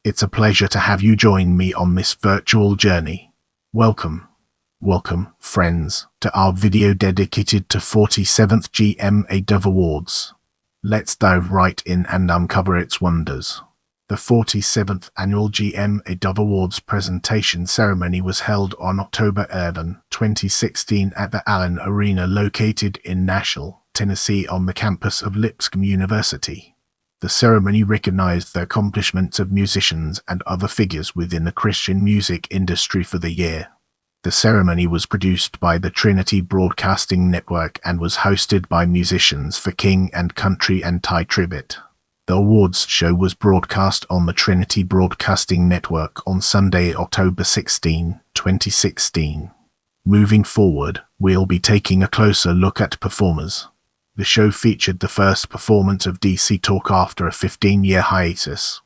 It's a pleasure to have you join me on this virtual journey. Welcome, friends, to our video dedicated to 47th GMA Dove Awards. Let's dive right in and uncover its wonders. The 47th Annual GMA Dove Awards presentation ceremony was held on October 11, 2016 at the Allen Arena located in Nashville, Tennessee on the campus of Lipscomb University. The ceremony recognized the accomplishments of musicians and other figures within the Christian music industry for the year. The ceremony was produced by the Trinity Broadcasting Network and was hosted by musicians for King and Country and Tribbett. The awards show was broadcast on the Trinity Broadcasting Network on Sunday, October 16, 2016. Moving forward, we'll be taking a closer look at performers. The show featured the first performance of DC Talk after a 15-year hiatus.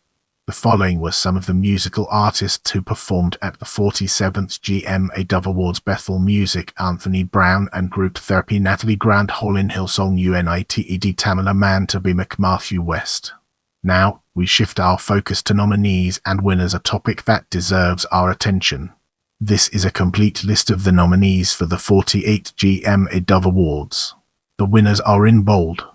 The following were some of the musical artists who performed at the 47th GMA Dove Awards: Bethel Music, Anthony Brown and Group Therapy, Natalie Grant, Holin Hillsong, UNITED, Tamala Mantoby, Matthew West. Now, we shift our focus to nominees and winners, a topic that deserves our attention. This is a complete list of the nominees for the 48th GMA Dove Awards. The winners are in bold.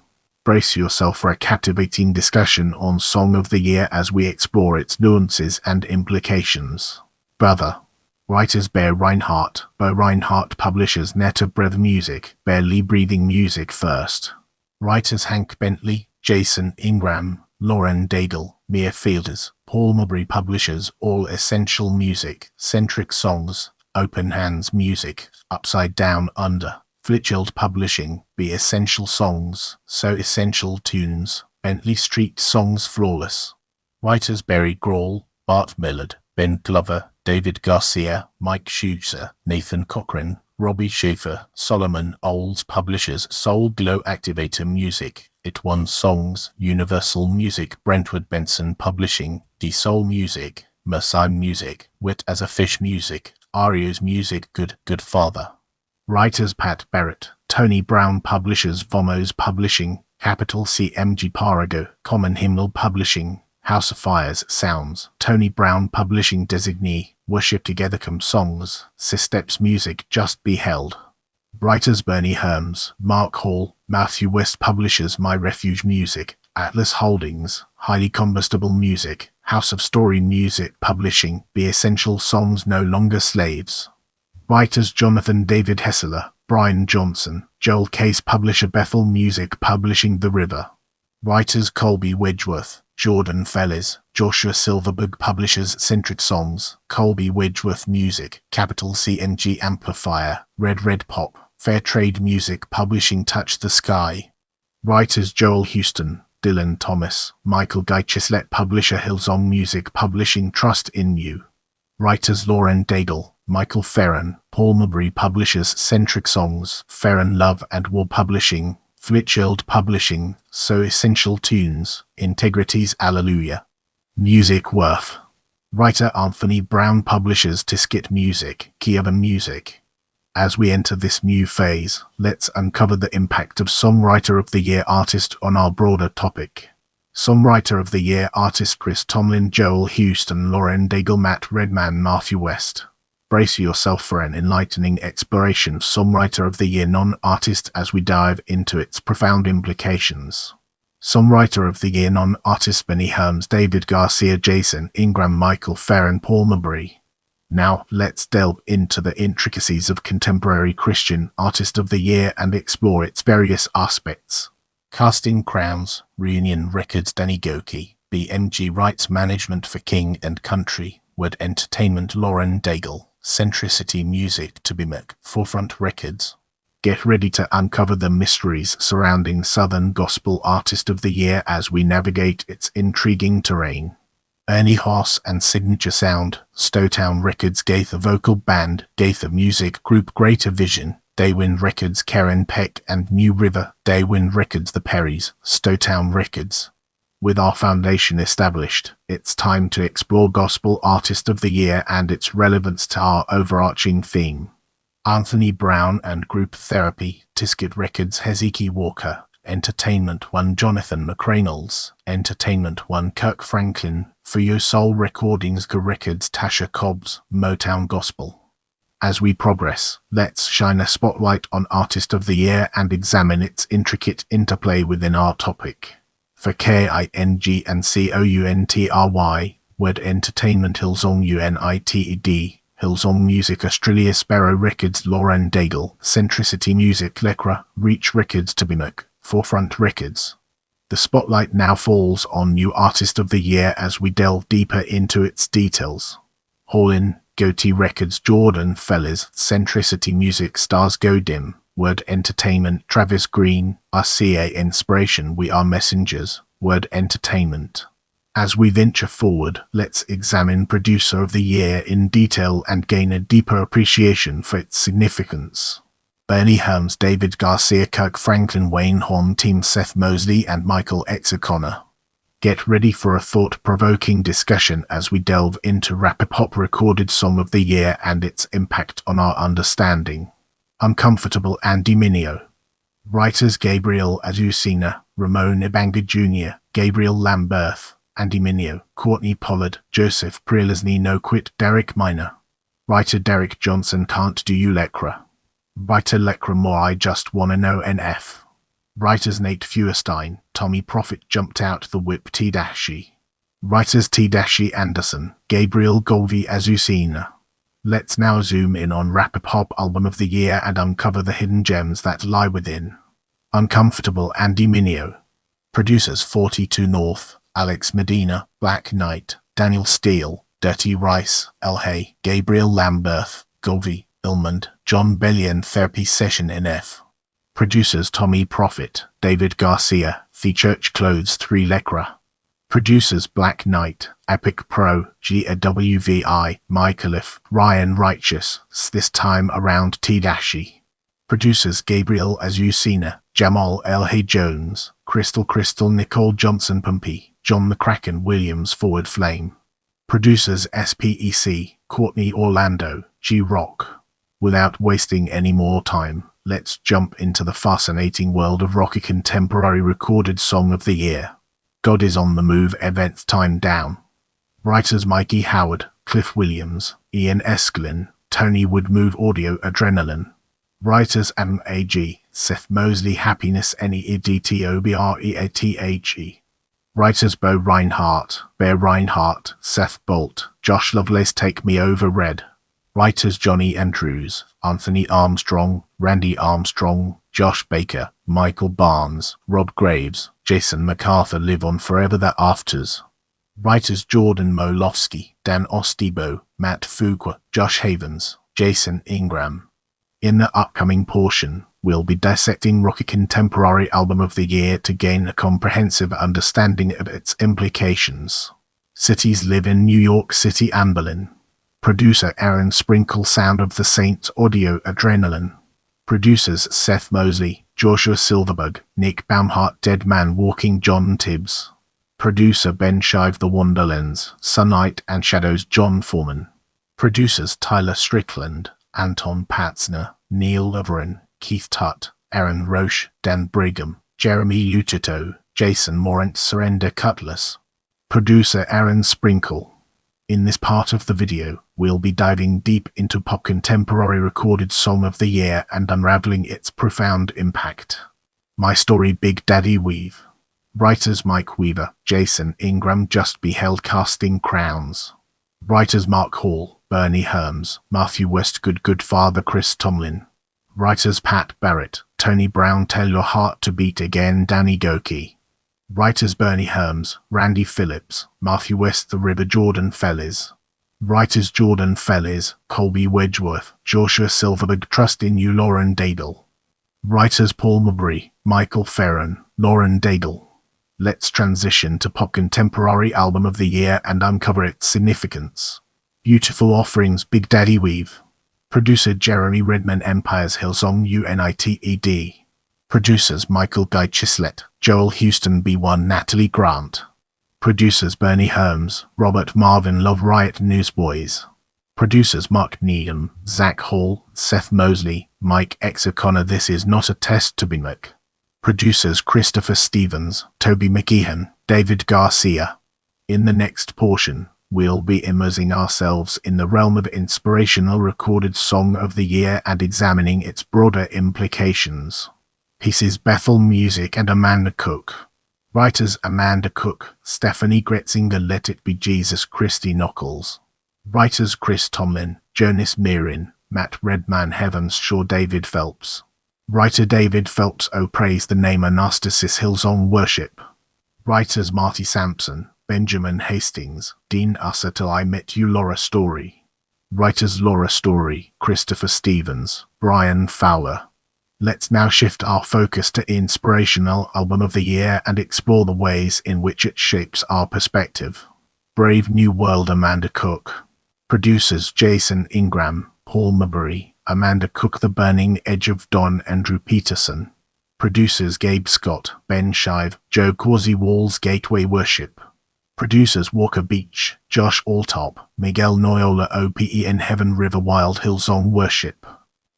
Brace yourself for a captivating discussion on Song of the Year as we explore its nuances and implications. Brother. Writers Bear Reinhardt. Bo Reinhardt. Publishers Netta Breath Music. Barely Breathing Music First. Writers Hank Bentley, Jason Ingram, Lauren Daigle, Mia Fielders. Paul Mulberry. Publishers All Essential Music, Centric Songs, Open Hands Music, Upside Down Under. Flitchild Publishing, Be Essential Songs, So Essential Tunes, Bentley Street Songs Flawless. Writers Barry Grawl, Bart Millard, Ben Glover, David Garcia, Mike Schuster, Nathan Cochran, Robbie Schaefer, Solomon Olds. Publishers Soul Glow Activator Music, It One Songs, Universal Music. Brentwood Benson Publishing, D Soul Music, Mersai Music, Wit as a Fish Music, Arios Music. Good Father. Writers Pat Barrett, Tony Brown. Publishers Vomos Publishing, Capital CMG Parago, Common Hymnal Publishing, House of Fires Sounds, Tony Brown Publishing. Designee, Worship Together. Songs, Systeps Music. Just Be Held. Writers Bernie Herms, Mark Hall, Matthew West. Publishers My Refuge Music, Atlas Holdings, Highly Combustible Music, House of Story Music Publishing. Be Essential Songs. No Longer Slaves. Writers Jonathan David Hessler, Brian Johnson, Joel Case. Publisher Bethel Music Publishing. The River. Writers Colby Wedgeworth, Jordan Felles, Joshua Silverberg. Publishers Centric Songs, Colby Wedgeworth Music, Capital CMG Amplifier, Red Pop, Fair Trade Music Publishing. Touch the Sky. Writers Joel Houston, Dylan Thomas, Michael Guy Chislet. Publisher Hillsong Music Publishing. Trust in You. Writers Lauren Daigle, Michael Ferron, Paul Mulberry. Publishers Centric Songs, Ferron Love and War Publishing, Flitchild Publishing, So Essential Tunes, Integrity's Alleluia. Music Worth. Writer Anthony Brown. Publishers Tisket Music, Kievan Music. As we enter this new phase, let's uncover the impact of Songwriter of the Year artist on our broader topic. Songwriter of the Year artist Chris Tomlin, Joel Houston, Lauren Daigle, Matt Redman, Matthew West. Brace yourself for an enlightening exploration of Songwriter of the Year non-artist as we dive into its profound implications. Songwriter of the Year non-artist Benny Herms, David Garcia, Jason Ingram, Michael Ferron, Paul Mulberry. Now, let's delve into the intricacies of Contemporary Christian Artist of the Year and explore its various aspects. Casting Crowns, Reunion Records, Danny Goki, BMG Rights Management for King and Country, Word Entertainment, Lauren Daigle, Centricity Music, Tobymac, Forefront Records. Get ready to uncover the mysteries surrounding Southern Gospel Artist of the Year as we navigate its intriguing terrain. Ernie Haas and Signature Sound, Stowtown Records, Gaither Vocal Band, Gaither Music Group, Greater Vision, Daywind Records, Karen Peck and New River, Daywind Records, The Perrys, Stowtown Records. With our foundation established, it's time to explore Gospel Artist of the Year and its relevance to our overarching theme. Anthony Brown and Group Therapy, Tisket Records, Hezekiah Walker, Entertainment 1 Jonathan McReynolds, Entertainment 1 Kirk Franklin, For Your Soul Recordings Go Records Tasha Cobbs, Motown Gospel. As we progress, let's shine a spotlight on Artist of the Year and examine its intricate interplay within our topic. For KING and COUNTRY, word Entertainment Hillsong UNITED, Hillsong Music Australia Sparrow Records Lauren Daigle, Centricity Music Lecra, Reach Records Tribbett, Forefront Records. The spotlight now falls on New Artist of the Year as we delve deeper into its details. Hallin, Goatee Records Jordan Fellers, Centricity Music Stars Go Dim, Word Entertainment Travis Green, RCA Inspiration We Are Messengers, Word Entertainment. As we venture forward, let's examine Producer of the Year in detail and gain a deeper appreciation for its significance. Bernie Helms, David Garcia, Kirk Franklin, Wayne Horn, Team Seth Mosley and Michael X. O'Connor. Get ready for a thought-provoking discussion as we delve into Rap Hop Recorded Song of the Year and its impact on our understanding. Uncomfortable Andy Mineo. Writers Gabriel Azucena, Ramon Ibanga Jr., Gabriel Lambert, Andy Mineo, Courtney Pollard, Joseph Prelesny No Quit, Derek Miner. Writer Derek Johnson Can't Do You Lecra. Writer Lecra More I Just Wanna Know NF. Writers Nate Feuerstein, Tommy Profit Jumped Out the Whip T-Dashi. Writers T-Dashi Anderson, Gabriel Golvi Azucena. Let's now zoom in on Rap Hop Album of the Year and uncover the hidden gems that lie within. Uncomfortable Andy Mineo. Producers 42 North, Alex Medina, Black Knight, Daniel Steele, Dirty Rice, El Hay, Gabriel Lambert, Golvi, Ilmond, John Bellion Therapy Session NF. Producers Tommy Profit, David Garcia, The Church Clothes 3 Lecra. Producers Black Knight, Epic Pro, GAWVI, Michaelif, Ryan Righteous, This Time Around T-Dashi. Producers Gabriel Azucena, Jamal L. Hay Jones, Crystal Nicole Johnson Pumpy, John McCracken Williams Forward Flame. Producers SPEC, Courtney Orlando, G-Rock. Without wasting any more time, let's jump into the fascinating world of rock contemporary recorded song of the year. God Is on the Move Events Time Down. Writers Mikey Howard, Cliff Williams, Ian Eskelin, Tony Wood Move Audio Adrenaline. Writers MAG, Seth Mosley Happiness NEEDTOBREATHE. Writers Bear Reinhardt, Seth Bolt, Josh Lovelace Take Me Over Red. Writers Johnny Andrews, Anthony Armstrong, Randy Armstrong, Josh Baker, Michael Barnes, Rob Graves, Jason MacArthur Live On Forever The Afters. Writers Jordan Molofsky, Dan Ostebo, Matt Fuqua, Josh Havens, Jason Ingram. In the upcoming portion, we'll be dissecting Rock Contemporary Album of the Year to gain a comprehensive understanding of its implications. Cities live in New York City and Berlin. Producer Aaron Sprinkle Sound of the Saints Audio Adrenaline. Producers Seth Mosley, Joshua Silverbug, Nick Baumhart Dead Man Walking John Tibbs. Producer Ben Shive The Wonderlands, Sunlight and Shadows John Foreman. Producers Tyler Strickland, Anton Patzner, Neil Leverin, Keith Tutt, Aaron Roche, Dan Brigham, Jeremy Utito, Jason Morant Surrender Cutlass. Producer Aaron Sprinkle. In this part of the video, we'll be diving deep into pop contemporary recorded song of the year and unraveling its profound impact. My Story Big Daddy Weave. Writers Mike Weaver, Jason Ingram Just Beheld Casting Crowns. Writers Mark Hall, Bernie Helms, Matthew Westgood Good Father Chris Tomlin. Writers Pat Barrett, Tony Brown Tell Your Heart to Beat Again Danny Goki. Writers Bernie Helms, Randy Phillips, Matthew West The River Jordan Fellers. Writers Jordan Fellers, Colby Wedgeworth, Joshua Silverberg Trust in You Lauren Daigle. Writers Paul Mabry, Michael Ferron, Lauren Daigle. Let's transition to Pop Contemporary Album of the Year and uncover its significance. Beautiful Offerings Big Daddy Weave. Producer Jeremy Redman Empire's Hillsong UNITED. Producers Michael Guy Chislett, Joel Houston B1 Natalie Grant. Producers Bernie Helms, Robert Marvin Love Riot Newsboys. Producers Mark Needham, Zach Hall, Seth Mosley, Mike X O'Connor This Is Not a Test to Be Mick. Producers Christopher Stevens, Toby McKeehan, David Garcia. In the next portion, we'll be immersing ourselves in the realm of inspirational recorded song of the year and examining its broader implications. Pieces Bethel Music and Amanda Cook. Writers Amanda Cook, Stephanie Gretzinger, Let It Be Jesus, Christy Nockels. Writers Chris Tomlin, Jonas Mirin, Matt Redman, Heavens Shaw, David Phelps. Writer David Phelps, Oh Praise the Name, Anastasis Hillsong Worship. Writers Marty Sampson, Benjamin Hastings, Dean Usser, Till I Met You, Laura Story. Writers Laura Story, Christopher Stevens, Brian Fowler. Let's now shift our focus to Inspirational Album of the Year and explore the ways in which it shapes our perspective. Brave New World, Amanda Cook. Producers Jason Ingram, Paul Marbury, Amanda Cook, The Burning Edge of Dawn, Andrew Peterson. Producers Gabe Scott, Ben Shive, Joe Causey, Walls Gateway Worship. Producers Walker Beach, Josh Altop, Miguel Noyola, OPEN Heaven River Wild Hillsong Worship.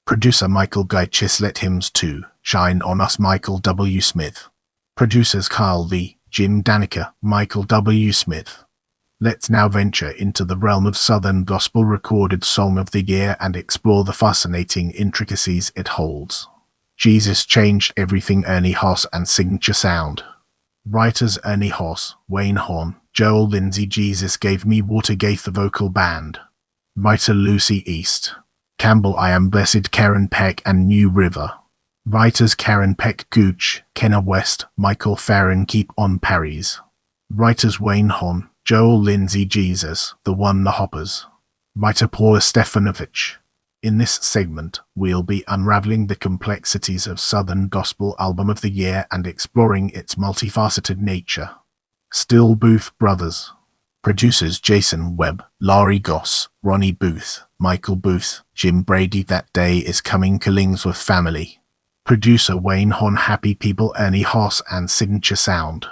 Producer Michael Gaichis, Let Hymns 2, Shine on Us, Michael W. Smith. Producers Kyle V., Jim Danica, Michael W. Smith. Let's now venture into the realm of Southern Gospel Recorded Song of the Year and explore the fascinating intricacies it holds. Jesus Changed Everything, Ernie Haas and Signature Sound. Writers Ernie Haas, Wayne Horn, Joel Lindsay, Jesus Gave Me Water, Gaither Vocal Band. Writer Lucy East. Campbell, I Am Blessed, Karen Peck and New River. Writers Karen Peck Gooch, Kenna West, Michael Farron, Keep On Parries. Writers Wayne Horn, Joel Lindsay, Jesus, The One, The Hoppers. Writer Paula Stefanovich. In this segment, we'll be unraveling the complexities of Southern Gospel Album of the Year and exploring its multifaceted nature. Still Booth Brothers. Producers Jason Webb, Laurie Goss, Ronnie Booth, Michael Booth, Jim Brady, That Day Is Coming, Killingsworth Family. Producer Wayne Horn, Happy People, Ernie Haas and Signature Sound.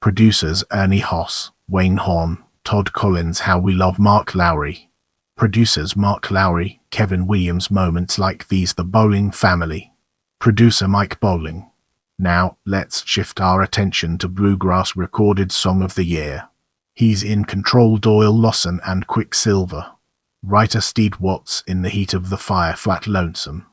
Producers Ernie Haas, Wayne Horn, Todd Collins, How We Love, Mark Lowry. Producers Mark Lowry, Kevin Williams, Moments Like These, The Bowling Family. Producer Mike Bowling. Now, let's shift our attention to Bluegrass Recorded Song of the Year. He's in Control, Doyle Lawson and Quicksilver. Writer Steve Watts, In the Heat of the Fire, Flat Lonesome.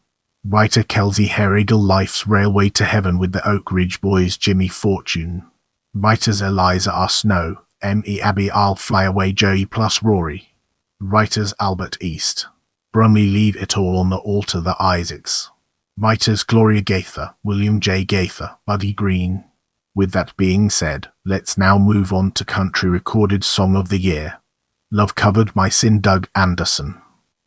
Writer Kelsey Herriedel, Life's Railway to Heaven with the Oak Ridge Boys, Jimmy Fortune. Writers Eliza R. Snow, M.E. Abbey, I'll Fly Away, Joey plus Rory. Writers Albert East. Brumley, Leave It All on the Altar, The Isaacs. Writers Gloria Gaither, William J. Gaither, Buddy Green. With that being said, let's now move on to Country Recorded Song of the Year. Love Covered My Sin, Doug Anderson.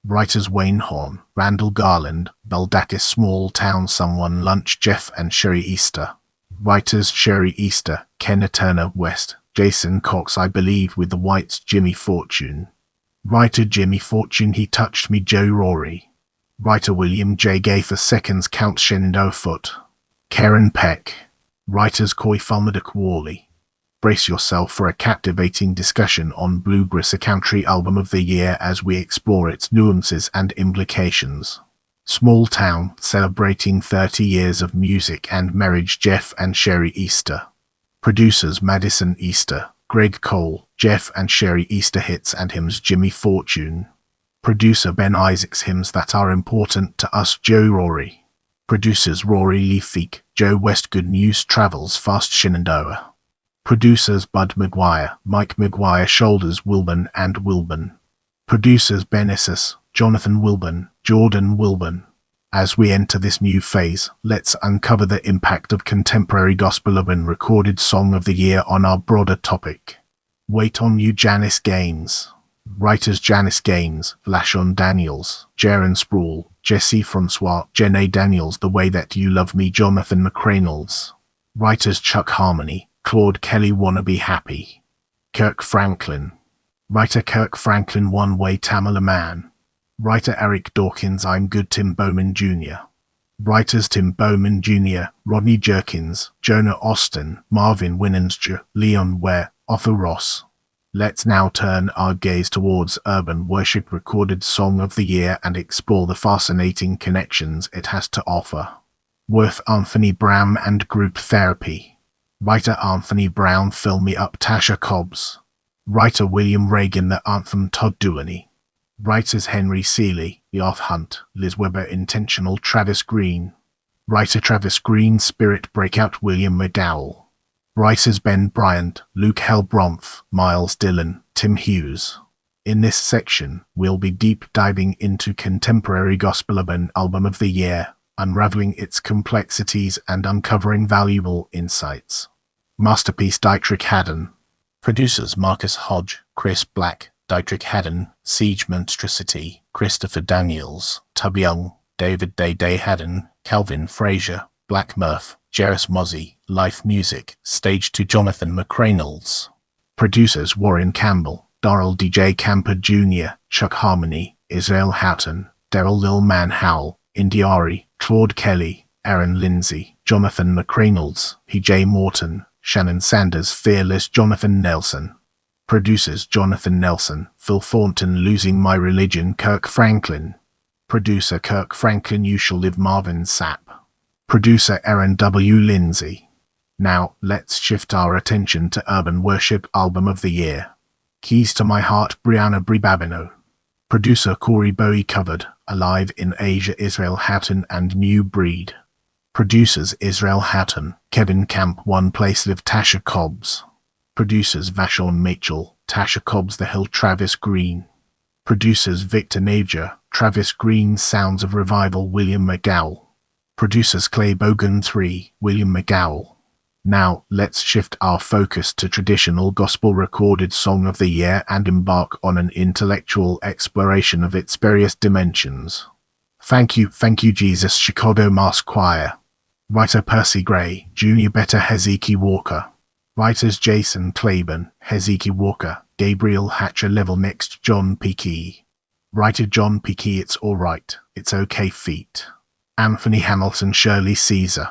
Writers Wayne Horn, Randall Garland, Baldakis, Small Town, Someone Lunch, Jeff and Sherry Easter. Writers Sherry Easter, Kenna Turner West, Jason Cox, I Believe with the Whites, Jimmy Fortune. Writer Jimmy Fortune, He Touched Me, Joe Rory. Writer William J. Gaither, Seconds Count, Shenandoah Foot. Karen Peck. Writers Coy Falmaduk Worley. Brace yourself for a captivating discussion on Bluegrass, a country album of the year, as we explore its nuances and implications. Small Town, celebrating 30 years of music and marriage, Jeff and Sherry Easter. Producers Madison Easter, Greg Cole, Jeff and Sherry Easter, Hits and Hymns, Jimmy Fortune. Producer Ben Isaacs, Hymns That Are Important to Us, Joe Rory. Producers Rory Lee Feek, Joe West, Good News Travels Fast, Shenandoah. Producers Bud McGuire, Mike McGuire, Shoulders, Wilburn and Wilburn. Producers Ben Esses, Jonathan Wilburn, Jordan Wilburn. As we enter this new phase, let's uncover the impact of contemporary gospel and recorded song of the year on our broader topic. Wait on You, Janice Gaines. Writers Janice Gaines, Lashon Daniels, Jaron Sproul, Jesse Francois, Jenna Daniels, The Way That You Love Me, Jonathan McReynolds. Writers Chuck Harmony, Claude Kelly, Wanna Be Happy. Kirk Franklin. Writer Kirk Franklin, One Way, Tamala Man. Writer Eric Dawkins, I'm Good, Tim Bowman Jr. Writers Tim Bowman Jr., Rodney Jerkins, Jonah Austin, Marvin Winensjö, Leon Ware, Arthur Ross. Let's now turn our gaze towards Urban Worship Recorded Song of the Year and explore the fascinating connections it has to offer. Worth Anthony Brown and Group Therapy. Writer Anthony Brown, Fill Me Up, Tasha Cobbs. Writer William Reagan, The Anthem, Todd Duany. Writers Henry Seeley, The Off Hunt, Liz Weber, Intentional, Travis Green. Writer Travis Green, Spirit Breakout, William McDowell. Writers Ben Bryant, Luke Helbromph, Miles Dillon, Tim Hughes. In this section, we'll be deep diving into contemporary gospel album of the year, unraveling its complexities and uncovering valuable insights. Masterpiece Dietrich Haddon. Producers Marcus Hodge, Chris Black, Dietrich Haddon, Siege Monstrosity, Christopher Daniels, Tub Young, David Day Haddon, Calvin Frazier, Black Murph, Jerris Mozzie, Life Music, Stage 2 Jonathan McReynolds. Producers Warren Campbell, Darrell DJ Camper Jr., Chuck Harmony, Israel Houghton, Daryl Lil Man Howell, Indiari, Claude Kelly, Aaron Lindsay, Jonathan McReynolds, PJ Morton, Shannon Sanders, Fearless, Jonathan Nelson. Producers Jonathan Nelson, Phil Thornton, Losing My Religion, Kirk Franklin. Producer Kirk Franklin, You Shall Live, Marvin Sapp. Producer Aaron W. Lindsay. Now, let's shift our attention to Urban Worship Album of the Year. Keys to My Heart, Brianna Brie Babineau. Producer Corey Bowie, Covered, Alive in Asia, Israel Houghton and New Breed. Producers Israel Houghton, Kevin Camp, One Place Live, Tasha Cobbs. Producers Vashon Mitchell, Tasha Cobbs, The Hill, Travis Green. Producers Victor Naja, Travis Green, Sounds of Revival, William McGowell. Producers Clay Bogan 3, William McGowell. Now, let's shift our focus to traditional gospel recorded song of the year and embark on an intellectual exploration of its various dimensions. Thank You, Jesus, Chicago Mass Choir. Writer Percy Gray, Jr. Better, Hezekiah Walker. Writers Jason Claiborne, Hezekiah Walker, Gabriel Hatcher, Level Next, John P. Key. Writer John P. Key, It's Alright, It's Okay Feet. Anthony Hamilton, Shirley Caesar.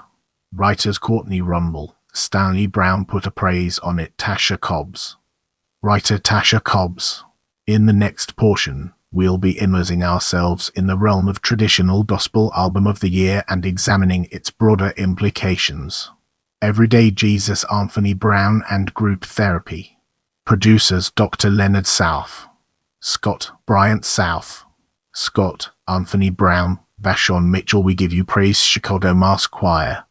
Writers Courtney Rumble, Stanley Brown, Put a Praise on It, Tasha Cobbs. Writer Tasha Cobbs. In the next portion, we'll be immersing ourselves in the realm of traditional gospel album of the year and examining its broader implications. Everyday Jesus, Anthony Brown and Group Therapy. Producers Dr. Leonard South. Scott Bryant South. Scott Anthony Brown, Vashon Mitchell, We Give You Praise, Chicago Mass Choir.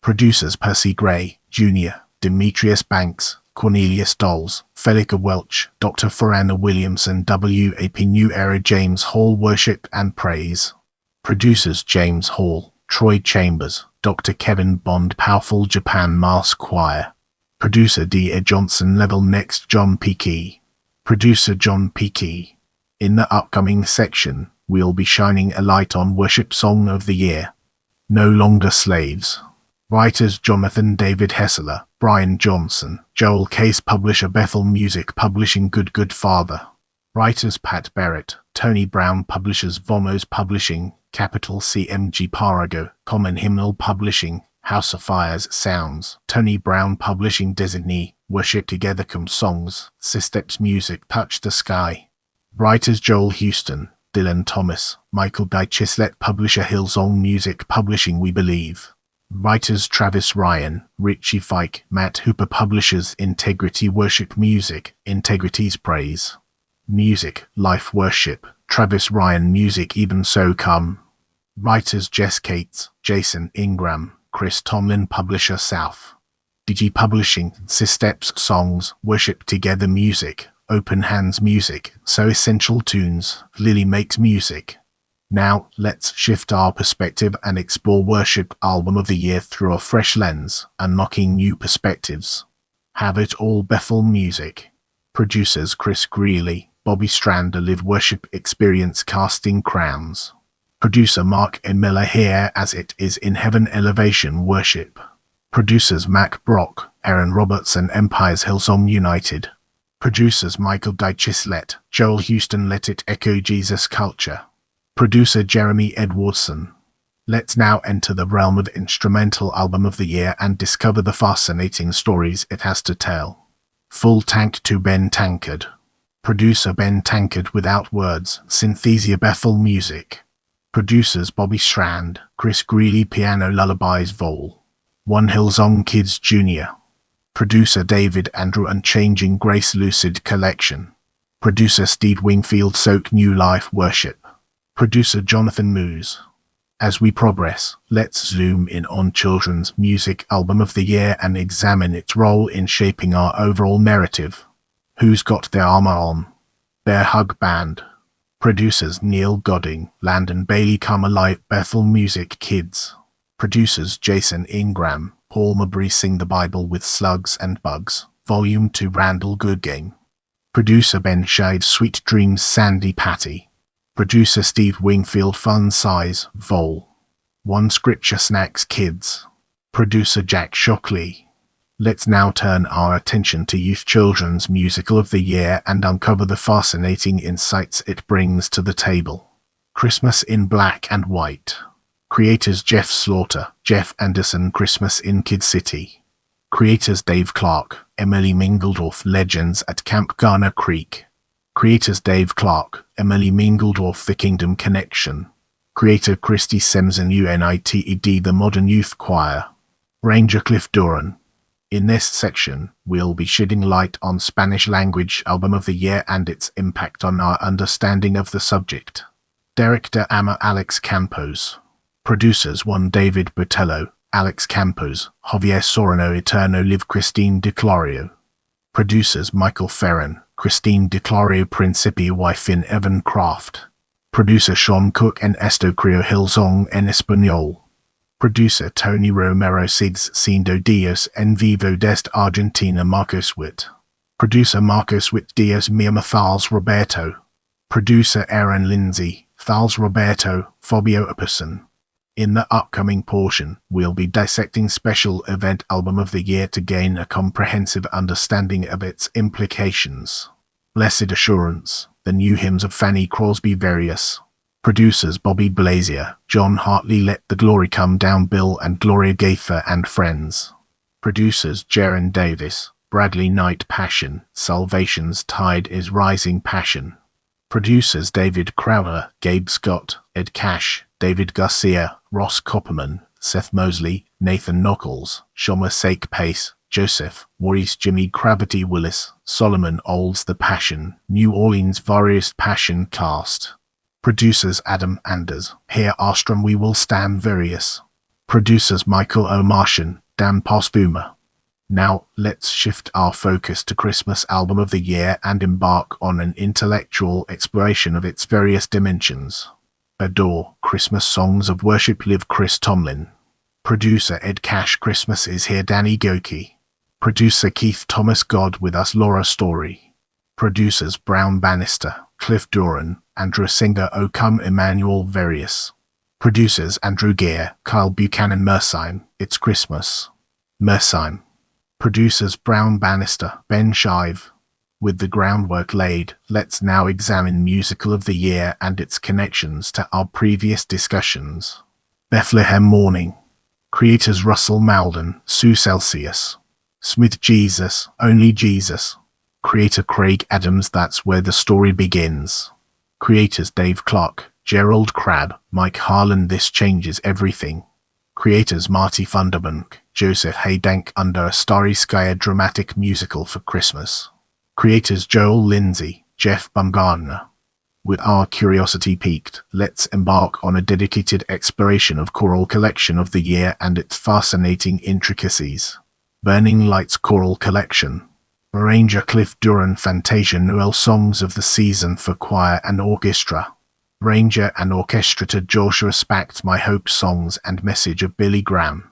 Producers Percy Gray, Jr., Demetrius Banks, Cornelius Dolls, Felica Welch, Dr. Farana Williamson, WAP New Era, James Hall, Worship and Praise. Producers James Hall, Troy Chambers, Dr. Kevin Bond, Powerful Japan Mass Choir. Producer D.A. Johnson, Level Next, John P. Key. Producer John P. Key. In the upcoming section, we'll be shining a light on Worship Song of the Year, No Longer Slaves. Writers Jonathan David Hessler, Brian Johnson, Joel Case, Publisher Bethel Music Publishing, Good Father. Writers Pat Barrett, Tony Brown, Publishers Vomos Publishing, Capital CMG Parago, Common Hymnal Publishing, House of Fires Sounds, Tony Brown Publishing Designee, Worship Together Come Songs, Systeps Music, Touch the Sky. Writers Joel Houston, Dylan Thomas, Michael Guy Chislett, Publisher Hillsong Music Publishing, We Believe. Writers Travis Ryan, Richie Fike, Matt Hooper. Publishers Integrity Worship Music, Integrity's Praise. Music, Life Worship, Travis Ryan Music, Even So Come. Writers Jess Cates, Jason Ingram, Chris Tomlin. Publisher South. DG Publishing, Systeps Songs, Worship Together Music, Open Hands Music, So Essential Tunes, Lily Makes Music. Now, let's shift our perspective and explore Worship Album of the Year through a fresh lens, unlocking new perspectives. Have It All, Bethel Music. Producers Chris Greeley, Bobby Strander, Live Worship Experience, Casting Crowns. Producer Mark A. Miller, Here As It Is in Heaven, Elevation Worship. Producers Mac Brock, Aaron Robertson, Empires Hillsong United. Producers Michael Guy Chislett, Joel Houston, Let It Echo, Jesus Culture. Producer Jeremy Edwardson. Let's now enter the realm of Instrumental Album of the Year and discover the fascinating stories it has to tell. Full Tank to Ben Tankard. Producer Ben Tankard, Without Words, Synthesia Bethel Music. Producers Bobby Strand, Chris Greeley Piano Lullabies Vol. 1 Hillsong Kids Jr. Producer David Andrew Unchanging Grace Lucid Collection. Producer Steve Wingfield Soak New Life Worship. Producer Jonathan Moose. As we progress, let's zoom in on Children's Music Album of the Year and examine its role in shaping our overall narrative. Who's Got Their Armor On? Bear Hug Band. Producers Neil Godding, Landon Bailey Come Alive Bethel Music Kids. Producers Jason Ingram, Paul Mabry Sing the Bible with Slugs and Bugs, Volume 2 Randall Goodgame. Producer Ben Scheid Sweet Dreams Sandy Patty. Producer Steve Wingfield Fun Size, Vol. 1 Scripture Snacks Kids. Producer Jack Shockley. Let's now turn our attention to Youth Children's Musical of the Year and uncover the fascinating insights it brings to the table. Christmas in Black and White. Creators Jeff Slaughter, Jeff Anderson Christmas in Kid City. Creators Dave Clark, Emily Mingledorf Legends at Camp Garner Creek. Creators Dave Clark, Emily Mingledorf The Kingdom Connection. Creator Christy Semson UNITED The Modern Youth Choir. Ranger Cliff Duran. In this section, we'll be shedding light on Spanish Language Album of the Year and its impact on our understanding of the subject. Director Ama Alex Campos. Producers 1 David Botello, Alex Campos, Javier Sorano Eterno Live Christine DeClario. Producers Michael Ferran, Christine DeClario Principi y Finn Evan Craft. Producer Sean Cook and Esto Creo Hillsong en Español. Producer Tony Romero Sigs Siendo Dios en Vivo Dest Argentina Marcos Witt. Producer Marcos Witt Dios Mima Thales Roberto. Producer Aaron Lindsay, Thales Roberto, Fabio Epperson. In the upcoming portion, we'll be dissecting Special Event Album of the Year to gain a comprehensive understanding of its implications. Blessed Assurance, the new hymns of Fanny Crosby Various. Producers Bobby Blazier, John Hartley Let the Glory Come Down Bill and Gloria Gaither and Friends. Producers Jaron Davis, Bradley Knight Passion, Salvation's Tide is Rising Passion. Producers David Crowder, Gabe Scott, Ed Cash, David Garcia, Ross Copperman, Seth Mosley, Nathan Knuckles, Shomer Sake Pace, Joseph, Maurice Jimmy Gravity Willis, Solomon Olds The Passion, New Orleans Various Passion Cast. Producers Adam Anders, Here Astrum We Will Stand Various. Producers Michael O'Martian, Dan Pasbuma. Now, let's shift our focus to Christmas Album of the Year and embark on an intellectual exploration of its various dimensions. Adore, Christmas Songs of Worship Live Chris Tomlin. Producer Ed Cash Christmas Is Here Danny Goki. Producer Keith Thomas God With Us Laura Story. Producers Brown Bannister, Cliff Duran, Andrew Singer O Come Emmanuel Various. Producers Andrew Gear, Kyle Buchanan Mersine, It's Christmas. Mersine. Producers Brown Bannister, Ben Shive. With the groundwork laid, let's now examine Musical of the Year and its connections to our previous discussions. Bethlehem Morning. Creators Russell Malden, Sue Celsius. Smith Jesus, Only Jesus. Creator Craig Adams That's Where the Story Begins. Creators Dave Clark, Gerald Crabb, Mike Harlan This Changes Everything. Creators Marty Funderburk, Joseph Haydank Under a Starry Sky A Dramatic Musical for Christmas. Creators Joel Lindsay, Jeff Bumgarner. With our curiosity piqued, let's embark on a dedicated exploration of Choral Collection of the Year and its fascinating intricacies. Burning Lights Choral Collection. Ranger Cliff Duran Fantasia Noel Songs of the Season for Choir and Orchestra. Ranger and Orchestrator Joshua Spacked My Hope Songs and Message of Billy Graham.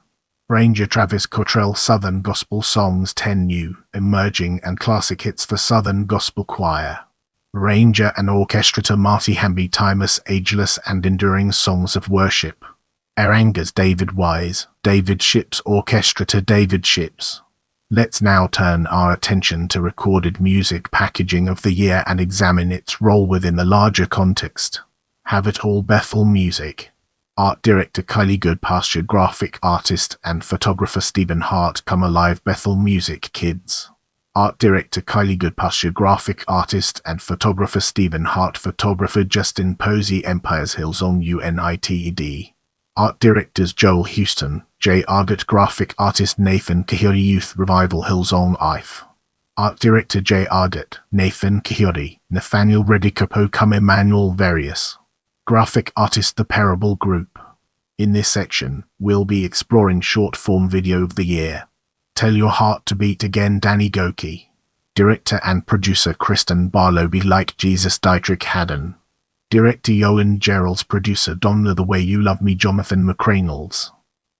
Ranger Travis Cottrell Southern Gospel Songs 10 New, Emerging and Classic Hits for Southern Gospel Choir. Ranger and Orchestrator Marty Hamby Timeless, Ageless and Enduring Songs of Worship. Arangas David Wise, David Ships Orchestrator David Ships. Let's now turn our attention to Recorded Music Packaging of the Year and examine its role within the larger context. Have It All Bethel Music. Art Director Kylie Goodpasture, Graphic Artist and Photographer Stephen Hart Come Alive Bethel Music Kids. Art Director Kylie Goodpasture, Graphic Artist and Photographer Stephen Hart, Photographer Justin Posey, Empires Hillsong UNITED. Art Directors Joel Houston, Jay Argott, Graphic Artist Nathan Kahiri, Youth Revival Hillsong IF. Art Director Jay Argott, Nathan Kahiri, Nathaniel Reddick, Come Emmanuel Various. Graphic Artist The Parable Group. In this section, we'll be exploring short-form video of the year. Tell Your Heart to Beat Again, Danny Goki. Director and producer Kristen Barlow, Be Like Jesus, Dietrich Haddon. Director Yoan Gerald's, producer Donna, The Way You Love Me, Jonathan McReynolds.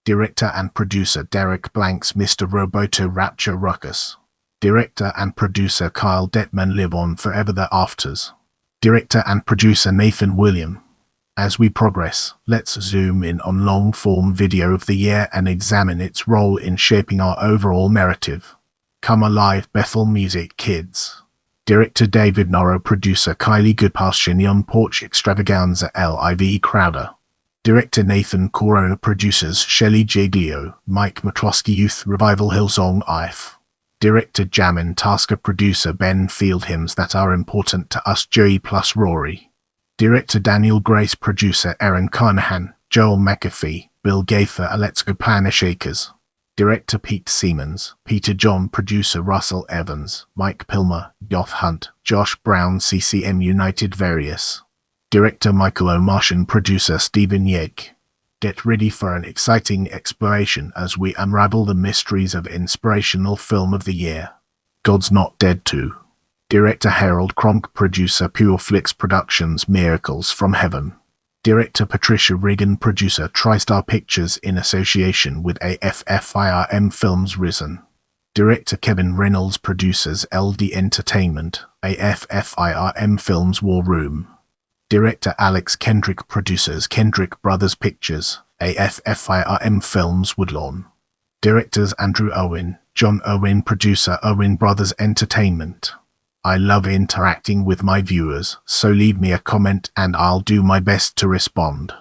Director and producer Derek Blanks, Mr. Roboto, Rapture Ruckus. Director and producer Kyle Detman, Live On Forever the Afters. Director and producer Nathan William. As we progress, let's zoom in on long-form video of the year and examine its role in shaping our overall narrative. Come Alive, Bethel Music Kids. Director David Norrow, producer Kylie Goodpasture, Neon Porch Extravaganza, Liv Crowder. Director Nathan Corona, producers Shelley Giglio, Mike Matrosky, Youth Revival Hillsong IF. Director Jamin Tasker, producer Ben Field, Hymns That Are Important to Us, Joey plus Rory. Director Daniel Grace, producer Aaron Carnahan, Joel McAfee, Bill Gaither, Let's Go Planner Shakers. Director Pete Siemens, Peter John, producer Russell Evans, Mike Pilmer, Yoth Hunt, Josh Brown, CCM United Various. Director Michael O'Martian, producer Stephen Yake. Get ready for an exciting exploration as we unravel the mysteries of inspirational film of the year. God's Not Dead 2. Director Harold Kronk, producer Pure Flix Productions, Miracles from Heaven. Director Patricia Regan, producer TriStar Pictures in association with AFFIRM Films, Risen. Director Kevin Reynolds, producers LD Entertainment, AFFIRM Films, War Room. Director Alex Kendrick, producers Kendrick Brothers Pictures, AFFIRM Films, Woodlawn. Directors Andrew Owen, John Owen, producer Owen Brothers Entertainment. I love interacting with my viewers, so leave me a comment and I'll do my best to respond.